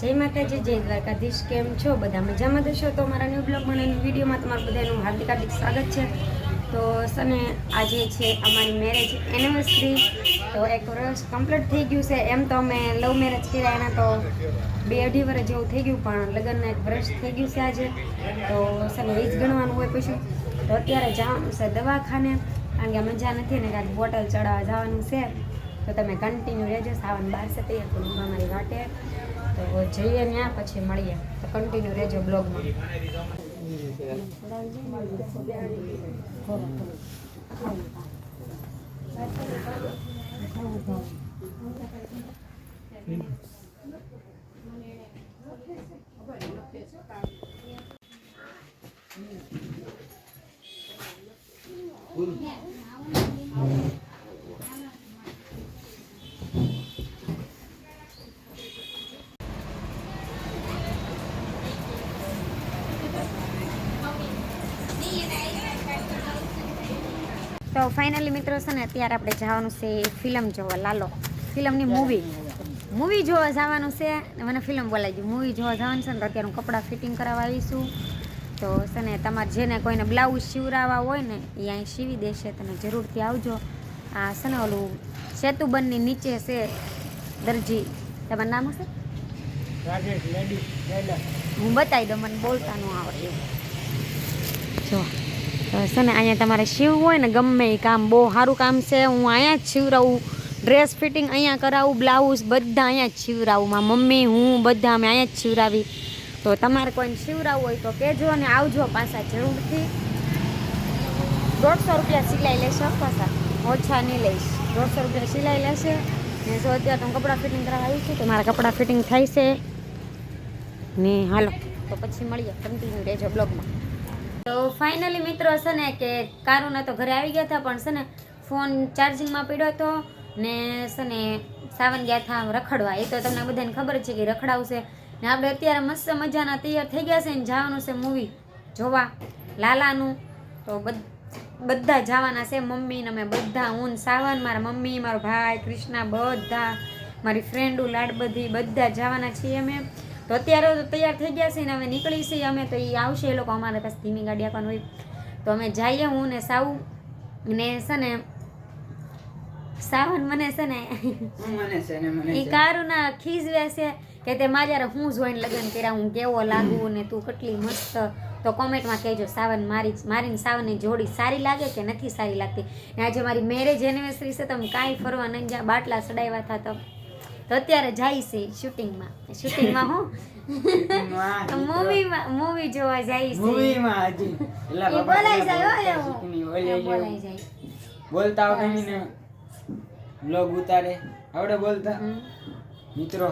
જય માતાજી, જય દ્વારકાધીશ. કેમ છો બધા? મજામાં દશો? તો મારા ન્યૂ બ્લોગમાં અને વિડીયોમાં તમારું બધાનું હાર્દિક હાર્દિક સ્વાગત છે. તો સને આજે છે અમારી મેરેજ એનિવર્સરી. તો એક વર્ષ કમ્પ્લીટ થઈ ગયું છે. એમ તો અમે લવ મેરેજ કર્યા એના તો 2-2.5 વર્ષ જેવું થઈ ગયું, પણ લગ્નના એક વર્ષ થઈ ગયું છે આજે. તો સને એ જ ગણવાનું હોય પછી. તો અત્યારે જવાનું છે દવાખાને, કારણ કે મજા નથી ને કાંઈક બોટલ ચડાવવા જવાનું છે. તો તમે કન્ટિન્યુ રહેજો. સાવન 12 છે તૈયાર થોડું અમારી વાટે. તો જઈએ ત્યાં પછી મળીએ. તો કન્ટિન્યુ રહેજો બ્લોગમાં. તો ફાઇનલી મિત્રો છે ને અત્યારે આપણે જવાનું છે ફિલ્મ જોવા. લાલો ફિલ્મની મૂવી જોવા જવાનું છે. મને ફિલ્મ બોલાવી ગયું, મૂવી જોવા જવાનું છે ને. તો અત્યારે હું કપડાં ફિટિંગ કરાવવા આવીશું. તો છે ને તમારે જેને કોઈને બ્લાઉઝ સીવડાવવા હોય ને એ અહીં સીવી દેશે. તમે જરૂરથી આવજો. આ છે ને ઓલું સેતુબંધની નીચે છે દરજી. તમારું નામ હશે? હું બતાવી દઉં, મને બોલતા ન આવડે. જો છે ને અહીંયા તમારે સીવવું હોય ને ગમે એ કામ, બહુ સારું કામ છે. હું અહીંયા જ સીવડાવું, ડ્રેસ ફિટિંગ અહીંયા કરાવું, બ્લાઉઝ બધા અહીંયા જ સીવડાવું. મારી મમ્મી હું બધા અમે અહીંયા જ સીવડાવી. તો તમારે કોઈને સીવડાવવું હોય તો કહેજો અને આવજો પાછા જરૂરથી. 150 રૂપિયા સિલાઈ લેશે પાછા, ઓછા નહીં લઈશ. 150 રૂપિયા સિલાઈ લેશે. ને જો અત્યારે હું કપડાં ફિટિંગ કરાવવા આવી છું તો મારા કપડાં ફિટિંગ થાય છે ને. હાલો તો પછી મળીએ, કન્ટિન્યુ રહેજો બ્લોગમાં. તો ફાઇનલી મિત્રો છે ને કે કારુના તો ઘરે આવી ગયા હતા, પણ છે ને ફોન ચાર્જિંગમાં પડ્યો હતો ને છે ને સાવન ગયા હતા રખડવા. એ તો તમને બધાને ખબર છે કે રખડાવશે. ને આપણે અત્યારે મસ્ત મજાના તૈયાર થઈ ગયા છે ને જવાનું છે મૂવી જોવા લાલાનું. તો બધા જવાના છે, મમ્મી ને અમે બધા, હું સાવન, મારા મમ્મી, મારો ભાઈ કૃષ્ણા, બધા મારી ફ્રેન્ડો લાડ બધી બધા જવાના છીએ અમે. તો અત્યારે તો તૈયાર થઈ ગયા છે ને હવે નીકળી છીએ અમે. તો એ આવશે, એ લોકો અમારે પાસે ધીમી ગાડી આપવાનું હોય. તો અમે જઈએ, હું ને સાવ ને છે ને સાવન મને છે ને એ કારુના ખીજવે છે કે તે મારે યાર હું જોઈને લગ્ન કર્યા, હું કેવો લાગુ ને તું કેટલી મસ્ત. તો કોમેન્ટમાં કહેજો સાવન મારીને સાવનની જોડી સારી લાગે કે નથી સારી લાગતી. ને આજે મારી મેરેજ એનિવર્સરી છે, તમે કાંઈ ફરવા નહીં જ્યાં બાટલા ચડાવ્યા હતા. તો અત્યારે જાય છે શૂટિંગમાં હું મૂવી જોવા જાય છે. બોલતા આવડે બ્લોગ ઉતારે આવડે બોલતા મિત્રો.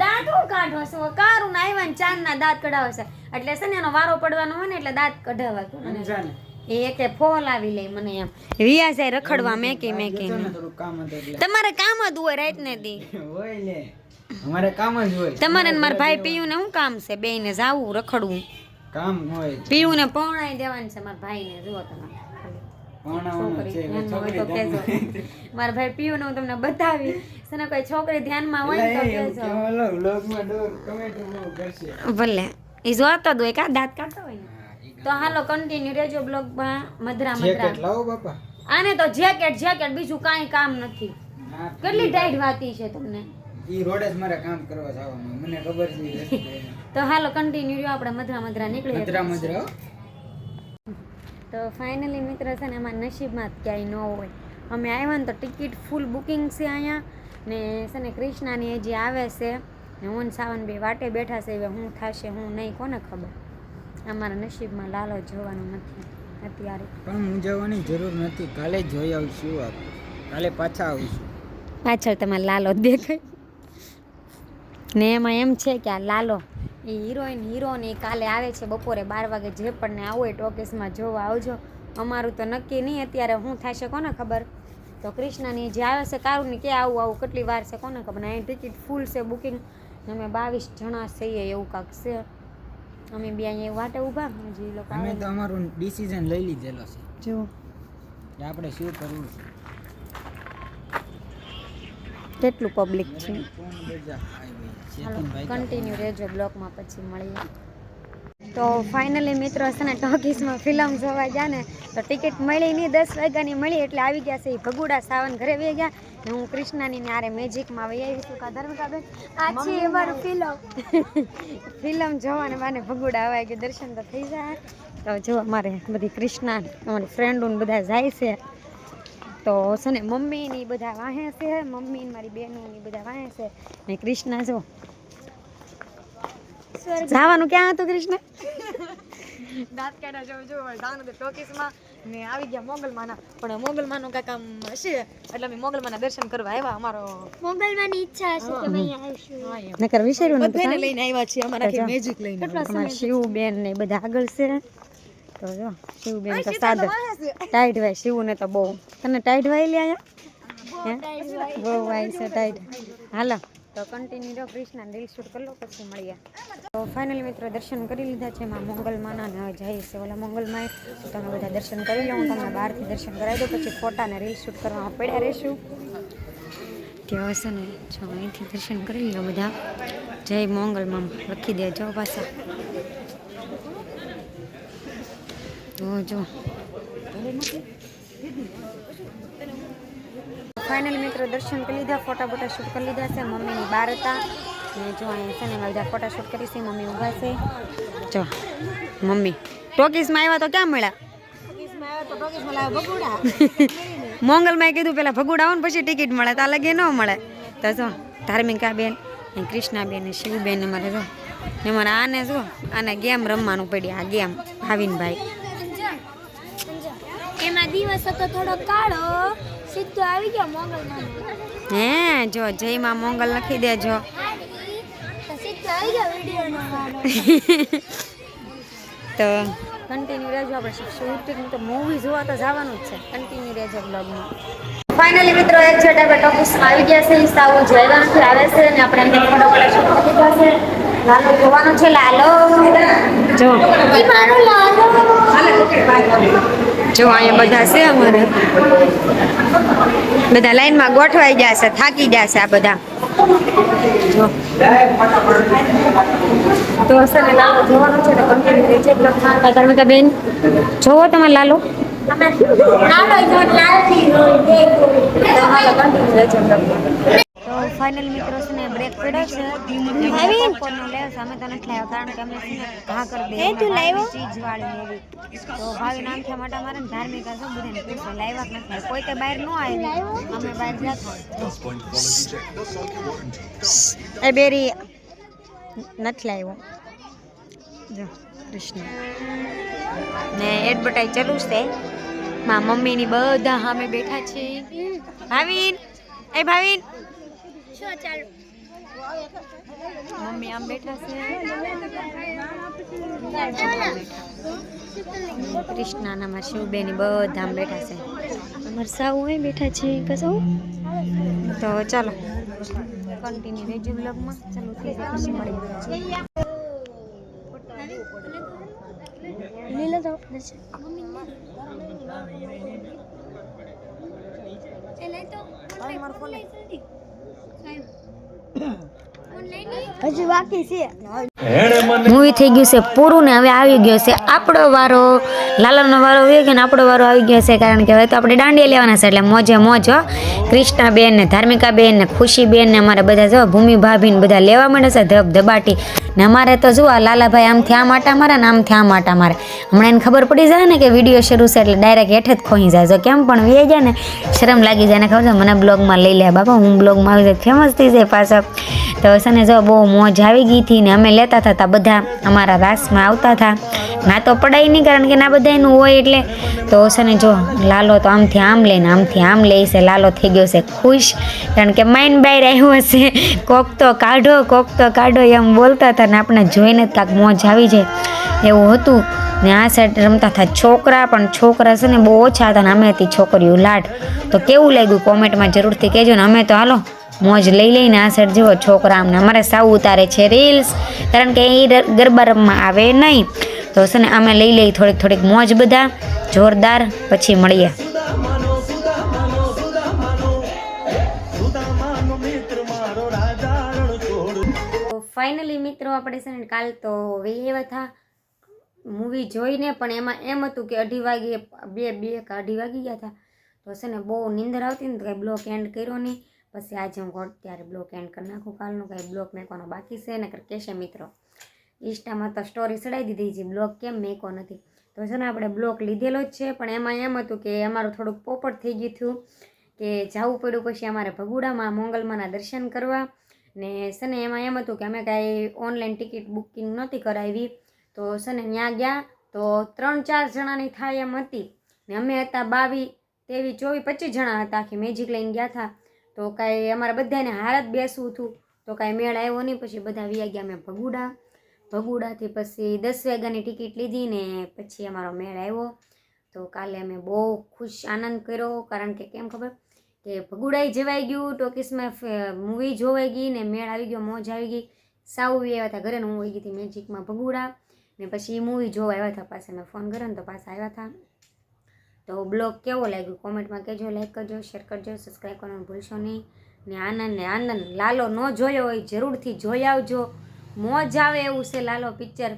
દાંત હું કાઢો છો? કારું ના આવ્યા ને ચાંદ ના દાંત કઢાવે છે એટલે છે ને એનો વારો પડવાનો હોય ને એટલે દાંત કઢાવવા. એ કે ફોલ આવી લે મને એમ રિયા જાય રખડવા મેકી તમારે કામ જ હોય રાત ને દી હોય લે અમારે કામ જ હોય. તમારે મારા ભાઈ પીયું ને શું કામ છે? બે ને જાવું રખડવું કામ હોય. પીયું ને પૌણાઈ દેવાનું છે મારા ભાઈ ને. જુઓ તમારે મારા ભાઈ પીયું ને હું તમને બતાવી છે ને. કોઈ છોકરી ધ્યાનમાં હોય તો ભલે એ જોતો જ હોય કા દાંત કાઢતો હોય ને. તો હાલો કન્ટિન્યુ રહેજો બ્લોગમાં. મધરા લાવો બાપા. આને તો જેકેટ બીજું કાંઈ કામ નથી. કેટલી ટાઈટ વાતી છે તમને. ઈ રોડે જ મારે કામ કરવા જવાનું, મને ખબર છે. તો હાલો કન્ટિન્યુ રહ્યો, આપણે મધરા નીકળીએ. મધરા તો ફાઇનલી મિત્ર છે ને અમારા નસીબમાં ક્યાંય ન હોય. અમે આવ્યા ને તો ટિકિટ ફૂલ બુકિંગ છે અહીંયા. ને છે ને કૃષ્ણાની જે આવે છે ને હું સાવન બે વાટે બેઠા છે. હવે હું થશે હું નહીં કોને ખબર. અમારા નસીબમાં લાલો જોવાનું નથી અત્યારે. પણ હું જવાની જરૂર નથી, કાલે જોઈ આવશું. આપણે કાલે પાછા આવીશું. પાછળ તમારે લાલો દેખાય ને. એમાં એમ છે કે આ લાલો એ હીરો ને કાલે આવે છે બપોરે 12 વાગે. જે પણ ને આવો એ ટોકીસમાં જોવા આવજો. અમારું તો નક્કી નહીં અત્યારે શું થશે કોને ખબર. તો કૃષ્ણાની જે આવે છે કારુની કે આવું કેટલી વાર છે કોને ખબર. અહીં ટિકિટ ફૂલ છે બુકિંગ. અમે 22 જણા છીએ એવું કાંક છે. અમે બે અહીંયા વાટે ઊભા. હજી લોકો અમે તો અમારું ડિસિઝન લઈ લીધેલો છે જો કે આપણે શું કરવું છે. કેટલું પબ્લિક છે. કોણ બેજા આવી હાલો ચેતનભાઈ કન્ટિન્યુ રહેજો બ્લોગમાં, પછી મળીએ. તો ફાઇનલી મિત્રો છે ને ટોકીસમાં ફિલ્મ જોવા ગયા ને તો ટિકિટ મળી નહીં, 10 વાગ્યાની મળી એટલે આવી ગયા છે એ ભગુડા સાવન ઘરે વહી ગયા ને હું કૃષ્ણાની ને આરે મેજિકમાં વહી આવી છું. કા ધર્મિકાબેન આ છે અમારું ફિલ્મ જોવાને બાને ભગુડા આવાય કે દર્શન તો થઈ જાય. તો જો અમારે બધી કૃષ્ણા અમારી ફ્રેન્ડો ને બધા જાય છે. તો છે ને મમ્મી ની બધા વાહે છે, મમ્મી ને મારી બહેનો ની બધા વાહે છે ને કૃષ્ણા જો જવાનું ક્યાં હતું કૃષ્ણ? દાંત કાઢા જો જવાનું તો ટોકીસમાં ને આવી ગયા મોગલમાના, પણ મોગલમાનું કાંઈક આમ હશે એટલે અમે મોગલમાના દર્શન કરવા આવ્યા. અમારો મોગલમાની ઈચ્છા હશે કે અમે આવીશું. નકર વિચાર્યું નતું બધાને કાંઈ? લઈને આવ્યા છીએ, અમારા તો મેજિક લઈને. અમારા શિવબેન ને બધા આગળ છે. તો જો શિવબેન તો સાદા ટાઈટ વાય, શિવ ને તો બહુ. તને ટાઈટ વાય લે આયા બહુ વાય છે ટાઈટ. હાલો તો કન્ટિન્યુ રહો, કૃષ્ણા રીલ શૂટ કરી લો પછી મળીએ. તો ફાઇનલી મિત્રો દર્શન કરી લીધા છે એમાં મંગલમાના ને હવે જઈએ છે ઓલા મંગલમાં. તો તમે બધા દર્શન કરી લો, હું તમને બહારથી દર્શન કરાવી દઉં, પછી ફોટા ને રીલ શૂટ કરવામાં પડ્યા રહીશું. ત્યાં હશે ને જો અહીંથી દર્શન કરી લો બધા. જય મંગલમાં લખી દેજો પાછા. તો જો ફાઇનલ મિત્રો દર્શન કરી લીધા, ફોટા બોટા શૂટ કરી લીધા છે. મમ્મીની બહાર હતા ને જો અહીંયા છે ને બધા ફોટા શૂટ કરી છે. મમ્મી ઊભા છે. જો મમ્મી ટોકીસમાં આવ્યા તો ક્યાં મળ્યા? મોંગલમાં કીધું પેલા ભગુડા આવો ને પછી ટિકિટ મળે, તો લગે ન મળે. તો જો ધાર્મિકાબેન ને કૃષ્ણાબેન ને શિવબેન ને મારે જો ને મારે આને જો આને ગેમ રમવાનું પડ્યું. આ ગેમ ભાવિનભાઈ એમાં દિવસ હતો થોડો કાળો, સીધો આવી ગયો મોગલમાનો. હે જો જયમાં મોંગલ લખી દેજો. તો સીધો આવી ગયો વિડીયોનો વારો. તો કન્ટિન્યુ રહેજો. આપણે શૂટિંગ તો મૂવી જોવા તો જવાનું જ છે. કન્ટિન્યુ રહેજો બ્લોગમાં. ફાઇનલી મિત્રો એક છેટ આપણે ટોકીસમાં આવી ગયા છે. સાવ જયવાનથી આવે છે ને આપણે એમને ફોટો શૂટ કરી દીધા છે. લાલો જોવાનું છે. લાલો જો ઈ મારો લાલો. જો અહીંયા બધા છે અમારે, બધા લાઈનમાં ગોઠવાઈ ગયા છે, થાકી ગયા છે આ બધા. જો તો હશે ને લાલો જોવાનું છે તો કન્ટિન્યુ રહેજો બ્લોગમાં. ધર્મિકાબેન જોવો તમે લાલો? લાલો જો લાલથી રોઈ દેખો. તો હાલો કન્ટિન્યુ રહેજો બ્લોગમાં. તો ફાઇનલ મિત્રો છે ને બ્રેક પડ્યો છે. ભાવિન કોનો લેવ સામે તો નથી લાવ્યો કારણ કે અમે છે ને ઘા કરી દે તું લાવ્યો? ચીજ વાળી એવી. તો ભાવિન આમ છે મોટા મારે ને ધાર્મિકા છે બધાને પૂછે લાવ્યા કે નથી. કોઈ કે બહાર ન આવી, અમે બહાર ગયા હતા. એ બેરી નથી લાવ્યો. જો કૃષ્ણ ને એડવર્ટાઈઝ ચાલુ છે. માં મમ્મીની બધા સામે બેઠા છે. ભાવિન એ ભાવિન શું ચાલુ? મમ્મી આમ બેઠા છે. કૃષ્ણાના માં શિવબેની બધા આમ બેઠા છે. અમાર સાવ અહીં બેઠા છે કસો. તો ચાલો કન્ટિન્યુ રહેજો બ્લોગમાં. ચાલો થઈ જાય પછી મળીએ. લીલો તો હજી બાકી છે. મૂવી થઈ ગયું છે પૂરું ને હવે આવી ગયો છે આપણો વારો. લાલાનો વારો આવી ગયો ને આપણો વારો આવી ગયો છે કારણ કે હવે તો આપણે દાંડિયા લેવાના છે એટલે મોજે મોજ. કૃષ્ણાબેન ને ધાર્મિકાબેન ને ખુશીબેન ને અમારે બધા જો ભૂમિ ભાભી ને બધા લેવા માંડે છે ધબધબાટી. ને અમારે તો જો આ લાલાભાઈ આમથી આમ આટા મારે ને આમથી આમ આટા મારે. હમણાં એને ખબર પડી જાય ને કે વિડીયો શરૂ છે એટલે ડાયરેક્ટ હેઠ જ ખોઈ જાય. જો કેમ પણ વી જાય ને શરમ લાગી જાય ને ખબર છે મને બ્લોગમાં લઈ લે બાપા, હું બ્લોગમાં આવી જાય ફેમસ થઈ જાય પાછા. તો છે ને જો બહુ મોજ આવી ગઈ હતી ને અમે લેતા હતા બધા અમારા રાસમાં આવતા હતા. ના તો પડાય નહીં કારણ કે ના બધા એનું હોય એટલે. તો છે ને જો લાલો તો આમથી આમ લઈને આમથી આમ લે છે. લાલો થઈ ગયો છે ખુશ કારણ કે માઇન બહાર આવ્યો હશે. કોક તો કાઢો એમ બોલતા હતા ને આપણે જોઈને જ કાંક મોજ આવી જાય એવું હતું. ને આ સાઈડ રમતા હતા છોકરા, પણ છોકરા છે ને બહુ ઓછા હતા ને અમે હતી છોકરીઓ લાડ. તો કેવું લાગ્યું કોમેન્ટમાં જરૂરથી કહેજો ને. અમે તો હાલો મોજ લઈ લઈને આ સાઈડ જેવો છોકરા અમને અમારે સાવ ઉતારે છે રીલ્સ કારણ કે એ ગરબા રમવા આવે નહીં. તો છે ને અમે લઈ લઈ થોડીક મોજ બધા જોરદાર. પછી મળીએ. ફાઇનલી મિત્રો આપણે છે ને કાલ તો વહી આવ્યા હતા મૂવી જોઈને, પણ એમાં એમ હતું કે 2:30 વાગે બે કે 2:30 વાગી ગયા હતા. તો છે ને બહુ નીંદર આવતી ને તો કાંઈ બ્લોક એન્ડ કર્યો નહીં. પછી આજે હું અત્યારે બ્લોક એન્ડ કરી નાખું. કાલનું કાંઈ બ્લોક મેકવાનો બાકી છે ને કહેશે મિત્રો ઇન્સ્ટામાં તો સ્ટોરી ચડાવી દીધી છે, બ્લોક કેમ મેકો નથી. તો છે ને આપણે બ્લોક લીધેલો જ છે, પણ એમાં એમ હતું કે અમારું થોડુંક પોપટ થઈ ગયું હતું કે જવું પડ્યું પછી અમારે ભગુડામાં મોગલમાના દર્શન કરવા. ને છે ને એમાં એમ હતું કે અમે કાંઈ ઓનલાઈન ટિકિટ બુકિંગ નહોતી કરાવી. તો છે ને ત્યાં ગયા તો 3-4 જણાની થાય એમ હતી ને અમે હતા 22, 23, 24, 25 જણા હતા. આખી મેજિક લઈને ગયા હતા. તો કાંઈ અમારે બધાને હાર જ બેસવું હતું તો કાંઈ મેળ આવ્યો નહીં. પછી બધા વ્યા ગયા અમે ભગુડાથી પછી 10 વાગ્યાની ટિકિટ લીધી ને પછી અમારો મેળ આવ્યો. તો કાલે અમે બહુ ખુશ આનંદ કર્યો, કારણ કે કેમ ખબર કે ભગુડાઈ જવાઈ ગયું, ટોકીસમાં મૂવી જોવાઈ ગઈ ને મેળ આવી ગયો, મોજ આવી ગઈ. સાવ આવ્યા હતા ઘરે ને હું વહી ગઈ હતી મેજિકમાં ભગુડા ને પછી મૂવી જોવા આવ્યા હતા. પાછા મેં ફોન કર્યો ને તો પાછા આવ્યા હતા. તો બ્લોગ કેવો લાગ્યો કોમેન્ટમાં કહેજો, લાઈક કરજો, શેર કરજો, સબસ્ક્રાઈબ કરવાનું ભૂલશો નહીં. ને આનંદ લાલો ન જોયો હોય જરૂરથી જોઈ આવજો, મોજ આવે એવું છે. લાલો પિક્ચર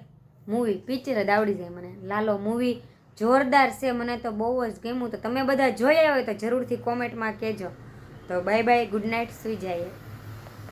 જ આવડી જાય મને. લાલો મૂવી જોરદાર છે, મને તો બહુ જ ગમ્યું. તો તમે બધા જોયા હોય તો જરૂરથી કોમેન્ટમાં કહેજો. તો બાય બાય, ગુડ નાઇટ, સુઈ જાય.